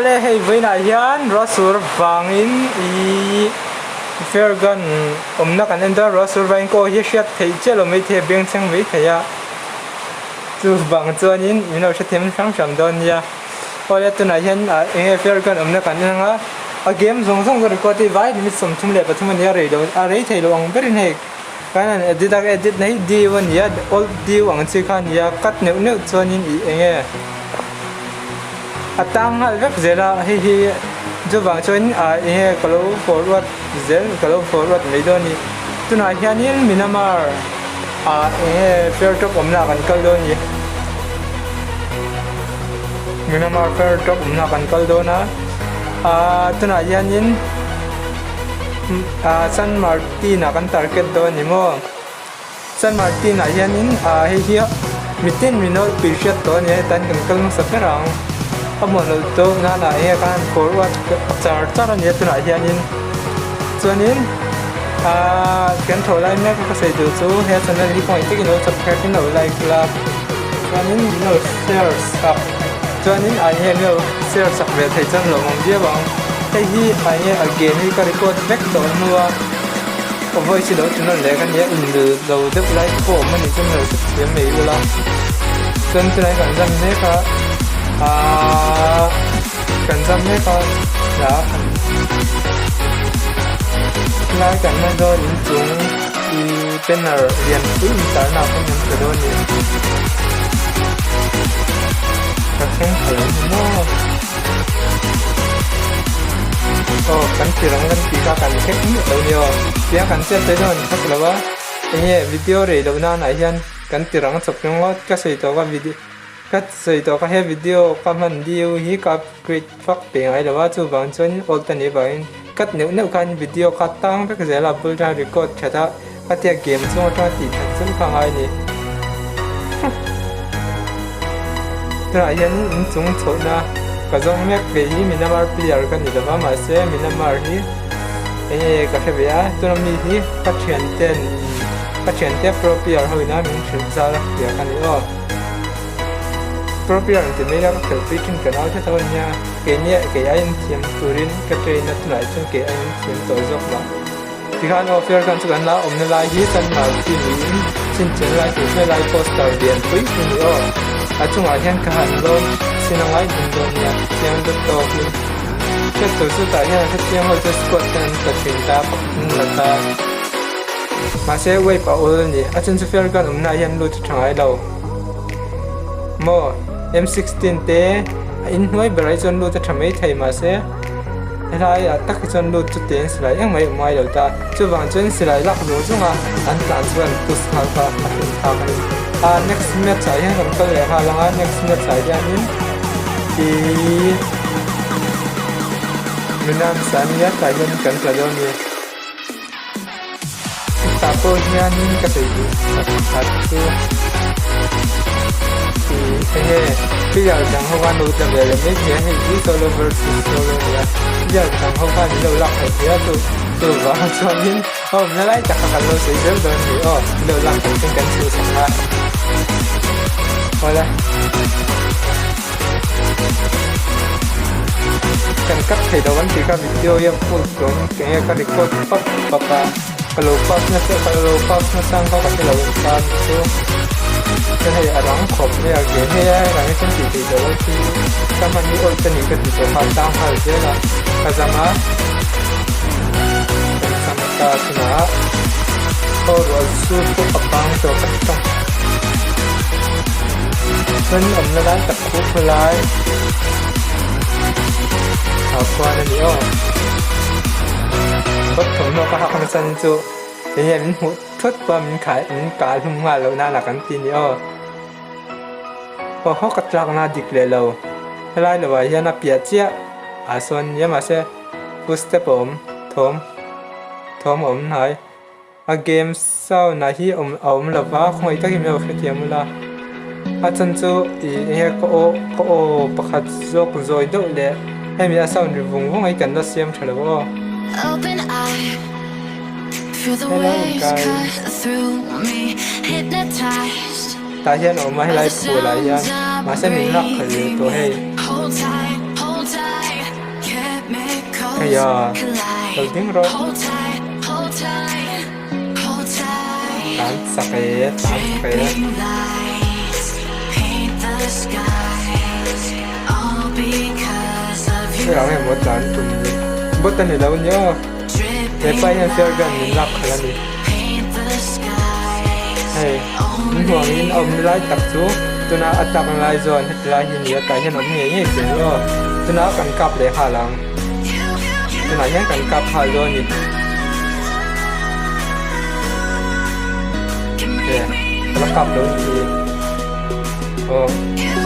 ole hei voina hian rasur wangin I fergan omna kan enda rasur wain ko hi hriat thei chelo mai the beng chang mai theya chu bang chuanin mino hre them sang sam don ya ole tuna hian e fergan omna kan nga a game zong zong ko record vai ni som thum le pathum ni re do a rei thei lo ang berin he kan edit nei di wan ya all di wang chi khan ya kat neu chuanin I enge atang hal vek zela hi chu bang chuan e kalo forward zel kalo forward mai do ni tuna hianin minamar e fair top omna kan kal do ni minamar fair top omna kan kal do na tuna hianin San Martin kan target do ni mo San Martin hianin hi mitin minol pishat do ni tan kan kal sa perang amonol to na e kan forward char ni tuna hianin chuanin kan tholai me ka sei du chu he channel hi point ki no subscribe no like club chuanin no shares up chuanin he no shares up ve thei chan lo mong dia bang hei hi again hi ka record back to nuwa voice do channel le kan ye in du do de like ko man ni channel ye mei la chuan tunai kan jam ne ka kan jam ne ka la lai kan na do in chung I banner rian tu tar na ko nhân do ni ka khen thei no kan tirang kan tika kan khek ni lo ni dia kan se te don khak lawa enge video re lo na na hian kan tirang chok ngot ka sei to ka video ka sei to ka he video ka man diu hi ka create fak pe ai lawa chu bang chon ol ta ni bain kat neu kan video ka tang pe ka zela pul ta record chata ka tia game chu ta ti than chun ka ngai ni tra hian in chung chona ka zong mek ve hi minamar player kan ni lawa ma se minamar hi ka he bia tunami hi ka thian te pro player hoina min thil za la ya kan ni pro player ti me la ka fitin kanal te thon nya ke ai thiam turin ka train na tunai chung ke ai thiam to jok ba ti khan offer kan chu kan la omna lai hi san ma ti ni sin chen lai ti se lai poster dian pui ni chung a hian ka han lo sinangai din do nia siang do to ki ke to su ta hian ka siang ho just got ten ka chin ta pak la ta ma se wei pa ol ni a chen su fer kan umna hian lu thangai lo mo M16 te in noi berai chon lu ta thamei thei ma se helai tak chon lu chu ten slai yang mai lo ta chu wang chen slai lak lo chunga an tan chuan pus khal ka ka next match ai han kal le ha langa next match ai hian Minam Sania tayon kan kaloni tapo hian ka sei du satu pia jang ho kan lu ta le me hian hi solo versus solo ya jang ho kan lo lak ya tu wa chuanin na lai ta ka lo sei del don ni lo lak kan chu sa hola kan cắt thì đầu bánh thì các video em phụ xuống cái các record phát và kalau pas na sang kau kasih lawan kan tu kan hay orang khop ni agak ni orang itu jadi jauh si sama ni orang tu ni kan tu pantang hal je lah kazama sama ta sina orang susu petang tu petang kan omlah tak kupulai qua đây đi bất thường nó có học sinh sân chú thì mình hút thuốc qua mình khai mình cả luôn mà lâu na là cắn tin đi có học cách làm na dịch lệ lâu thế lại là vậy na bịa chia xuân nhưng mà sẽ boost ổm thom ổm hỏi game sau này hi ổm là vá không ai các game nào phải tiêm là chân chú thì nghe có bạc hạt dốc rồi đâu lệ em đã sao được vùng ấy cần nó xem trở lại Open eye, feel the waves cut through me, hypnotized. tại hiện ở mai lại của lại mà xem mình lắc khởi tổ hay Hold tight, yeah. collide. Holding road. Hold tight, hold tight, hold tight. Tan sakit. Dripping lights paint the skies, all because of you. Cái này một lần tụm bớt tên này đâu nhớ. Để phải em chơi gần mình lắc là đi. Paint the skies. Hey, những hoàng in ông lại tập chú. Tôi nói tập lại rồi, hết lại hiện giờ tại hiện ông nhảy nhảy chuyện rồi. Tôi nói cần cặp để hà lăng. Tôi nói nhé cần cặp hà rồi nhỉ. Yeah, tôi cặp đâu nhỉ.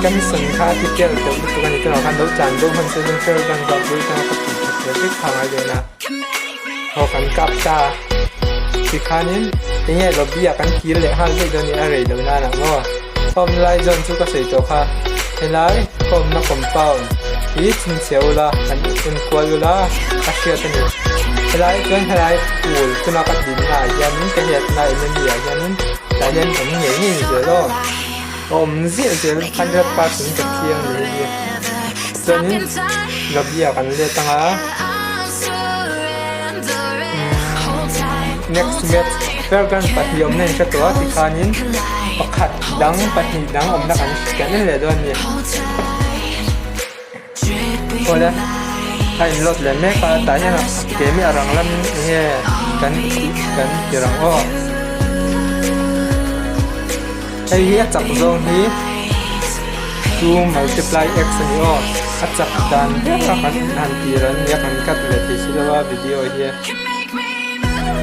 Cái sân khá thiết kế được tôi cần tôi nói khăn đấu tràn đâu hơn sẽ chơi gần gặp với tôi có thể thích hàng ai đây nè. Họ cần cặp ta. Thì khá nên cái này là bây giờ cần kỹ lệ hai cái đó này rồi đâu nè nè. Hôm nay dân chú có thể cho khá. Thế lại hôm nó compound. Ý chính xéo là anh qua là các chuyện này. Thế lại thế lại ủi tôi nó cắt dính lại cho những cái hiện này nên bây giờ nên tại nhân cũng nhảy như thế đó. Hôm diễn sẽ 100% thực hiện như thế. Cho nên là bây giờ cần lên tăng á. Next match, Fergan pati om na siya to at ikanin pakat dang pati dang om na kan kanin le doon niya. Wala ay lot le me ka tayo na kemi arang lam niya kan kirang o. Ay hiya chak zong hi 2 multiply x ni o at chak dan ka kan tiran niya kan kat le ti sila video hiya.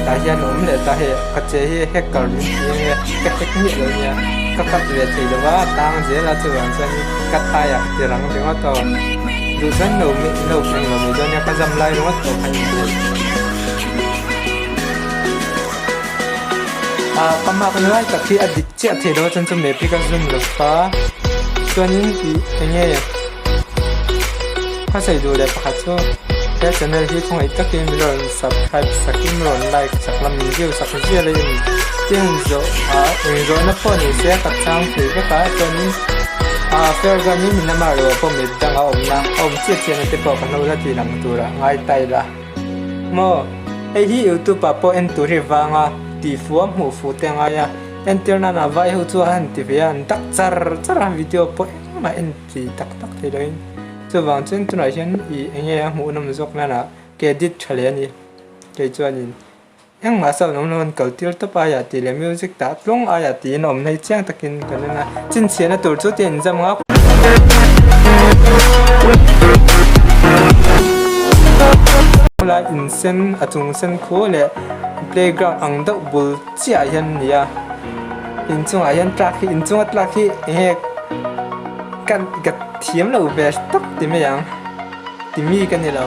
Tại ốm để ta hệ các chế hết cả những cái technique rồi nha các việc thì đó là tăng dễ là từ bản thân cắt tay à thì rằng tiếng to dù rất nấu thành là mình cho nha các dăm lai đúng không tổ thành các bạn nói là khi addict chết thì đó chân trong này cái zoom được phá cho những cái nghe phát xảy đủ để phát cho cái channel hi không ít các kênh rồi subscribe sắc kênh rồi like sắc làm video sắc chia lên tiếng rồi nó phone sẽ các trang thì cái cho nên fair gần như mình làm rồi có mình đang ở ông chia nó tiếp tục nó ra thì làm tu ra ngay tay ra mà ai hi YouTube po en tu ri vanga ti fuam hu fu te nga ya internet na vai hu chu han ti vian tak char video po ma en ti tak thế đấy cho vàng trên tôi nói chuyện thì anh em muốn nằm dọc là cái edit trở lại đi cái cho nhìn em mà sao nó cầu tiêu tập ai thì là music đã long ai thì nó này trang tất nhiên cái này là chính xác là tổ chức tiền ra mà là insen ở trong sân khấu là playground ang đậu bul chia hiện nhỉ in chung ai hiện track in chung track he kan gat thiếm là về tóc thì mấy dạng thì mi cái này là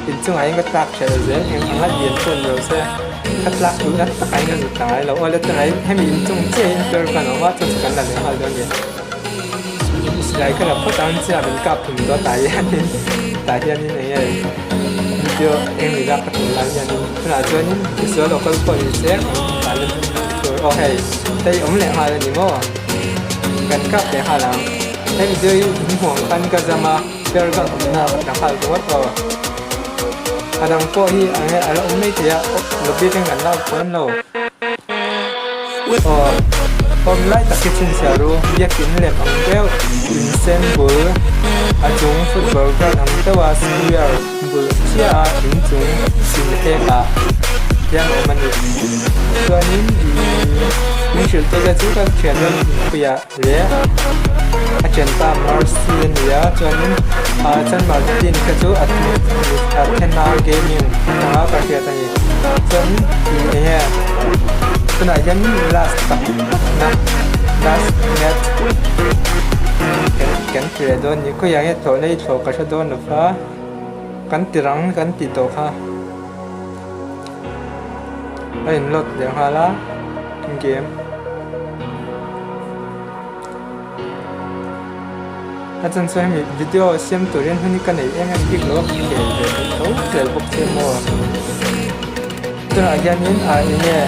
in chung ai cái track sẽ dễ em ăn hết điện phun rồi sẽ cắt lắc đúng đó anh nó được tải là ôi là cái này hay mình chung chơi chơi cái nó quá cho cái là những hai đơn giản lại cái là phát triển ra mình cặp mình có tại hiện như này video em mình ra các thủ lại như thế là cho những cái số độ phân phối sẽ tại lên rồi ok đây ống lẹ hai là những món gần cặp để hai là cái video những hoàng căn cái gì mà chơi cái nào đặc biệt của tôi đang po hi anh là ông này thì lúc biết cái ngành nào quen lâu hôm nay tập cái chân xe rồi biết kiến lên bằng kéo insen bữa chúng football các anh ta vào square bữa chia in chúng xin thế cả yang mà mình cho nên mình sẽ tôi sẽ chúng ta chuyển lên bây giờ để chuyện ta Marcin ya cho nên chân Marcin cái chỗ Athena Gaming nó có cái gì cho nên thì tôi nói dân last net cái kia đó những cái dạng thôi lấy thôi cái đó nó phá cái tirang cái tito ha đây lót để hà lá game ajan so mi video xem tụi em hơn cái này em biết nó kể về cái tốt để bốc xem mua tôi nói cho nên nhé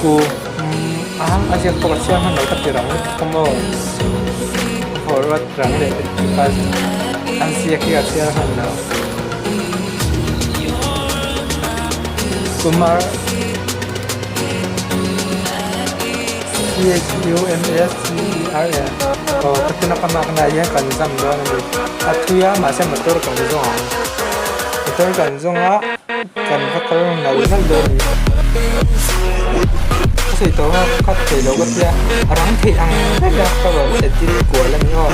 cô aja có xem hơn nó cái rằng không mua forward rằng để pas Asia kia xem hơn nào Kumar CHUMSCER kasi nakamaknaya kan zam doon at tuya masa motor kan zong motor kan zong kan kakalong nalunal doon kasi ito kat kilo ko siya arang thi ang nagkakaroon sa tiri ko alam nyo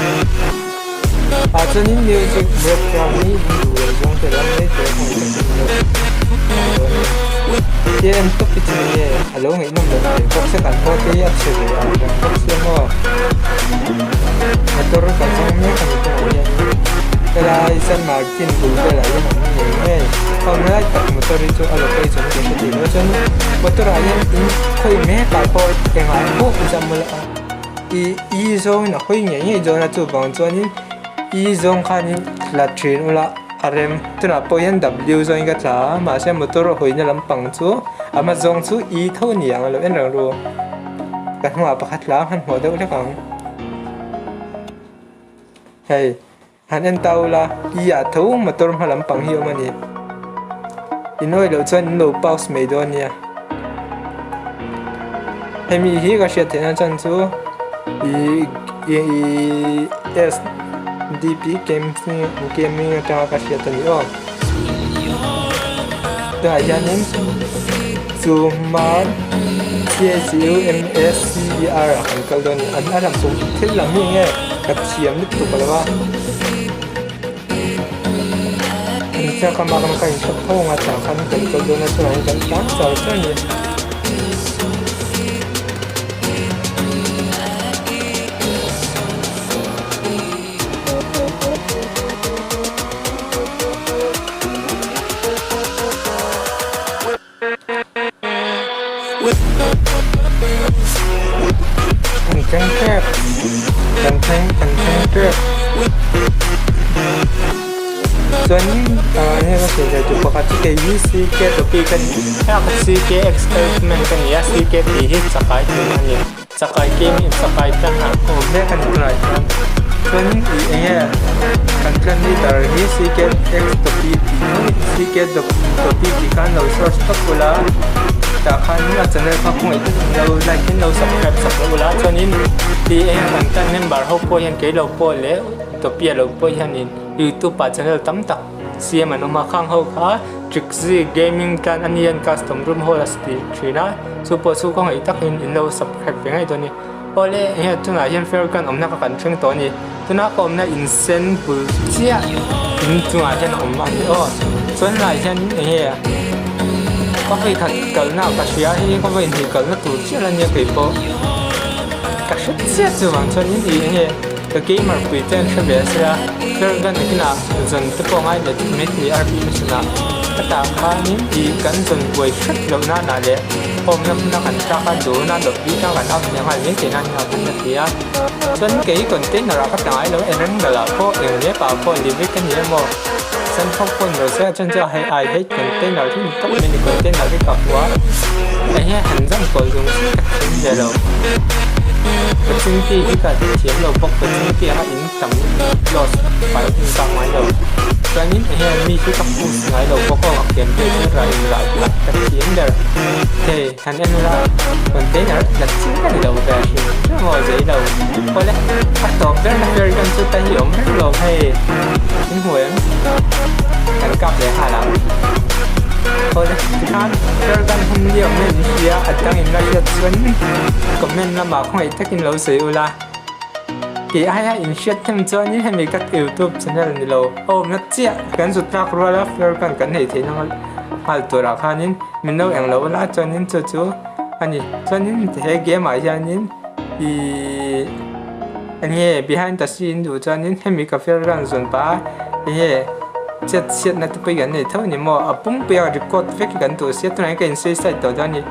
at sa nin music breakdown ni Hindu zong talang na ito kung ito Dia untuk itu ni, kalau ngai nom dah, boxnya kan kau tiap segi, ada boxnya mo, motor kan semua kan itu ni. Kalau Aston Martin bukan lah yang ni, kalau nak tak motor itu kalau kau itu ni jadi macam motor ayam ini kau ini kalau yang aku bisa mula, zone nak kau ni zone tu bang zone ni zone kan ni latrin mula. RM tu nak poin W zong ingat lah, masa motor hoi ni lampang tu, ama zong tu thau ni yang lalu enrang ru, kan hua pakat lah, kan hua dah udah kang, hey, han entau lah, thau motor mah lampang hiu mani, inoi lo zon lo paus medon ya, hey mi hi kasih tenan zon tu, yes. DP gaming atau kasih atau ni dah janin Kumar CHUMSCER akan kalau ni anak tu telah ni keciam itu kalau ini saya akan makan kain sepuluh macam kan kalau ni tu orang kan tak tahu ni Kencang kep. Soalnya ini masih ada jumpa kaki kayak CK tapi kan aku CK eksperimen kan ya CK dihit sakai cuman ya sakai game sakai kan aku dia kan kan soalnya iya kan ni dari CK X tapi CK tapi kan lo search tak pula tak kan ni aja nak aku itu lo like lo subscribe pula soalnya di kan kan member hoppo yang kayak lo boleh tapi lo boleh ni YouTube channel tam tak siya man umakang ho ka Trixie Gaming kan anian custom room ho asti trina super su ko ngai tak in lo subscribe ngai to ni ole he tu na yan fair kan omna ka kan thing to ni tu na ko omna insen bu chia in tu na yan om an so na yan he có khi thật cỡ nào cả xía thì có vậy thì cỡ nó tụt chia là nhiều cái bộ cả sức chia từ bằng cho những gì như cái gamer pretend cho bé sẽ chơi gần cái nào dần tới con ai để mấy thì RP mình là tất cả các những gì cần dần quay sức lâu na là để hôm nay nó cần cho các đủ na được đi cho bạn ông nhà ngoài những cái năng nào cũng được thì á dẫn cái content nào các cái đó em là có những cái bảo có gì với cái gì mà sân khấu con rồi sẽ chân cho hay ai hết content nào thì tốt nên content nào cái cọc quá anh nhé hành rất còn dùng các chính về đâu cái chính kia cái cả chiếm đầu bốc cái chính kia hay những tầm loss phải ra ngoài đầu cho những anh mi cái cặp phụ ngoài đầu có hoặc tiền về cái rồi lại các chiếm there thì hành em ra content nào là chính cái đầu về thì ngồi dậy đầu coi đấy bắt đầu rất là very gần cho tay hiểu rất lâu hay những hồi em cảnh cặp để hạ lắm thôi đấy kan kan hôm nay mình chia ở trong em là chia sẻ comment là mà không phải tất nhiên lâu xíu là thì ai hay share thêm cho những hay mình các YouTube channel này lâu nó chia cái số trắc rồi là kan cái này thì nó hal tu ra khan những mình đâu ăn lâu là cho những chú anh cho những thế game mà cho những thì anh ấy behind the sceneดูcho những hay mình cà phêกันส่วนป้าเสียนัดไปกันเนี่ยเท่านี้มั่วปุ่มเปียรีคอร์ดเฟกกันตัวเสียตัวไหนกันเสียใส่ตัวตอนนี้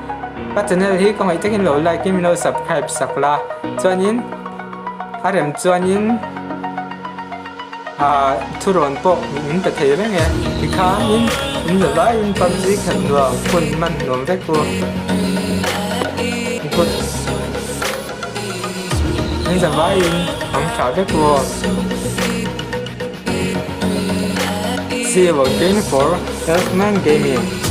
ปัจจุบันที่ก็ให้ที่กินเราไลค์กินเรา subscribe สักละส่วนนี้อะไรส่วนนี้ทุรนปกมันไปเที่ยวไงที่ข้านี้มันจะไล่ปั๊มซีขันว่าคนมันหนุ่มแรกตัวคนนี่จะไล่ของชาวแรกตัว See you again for Elfman Gaming.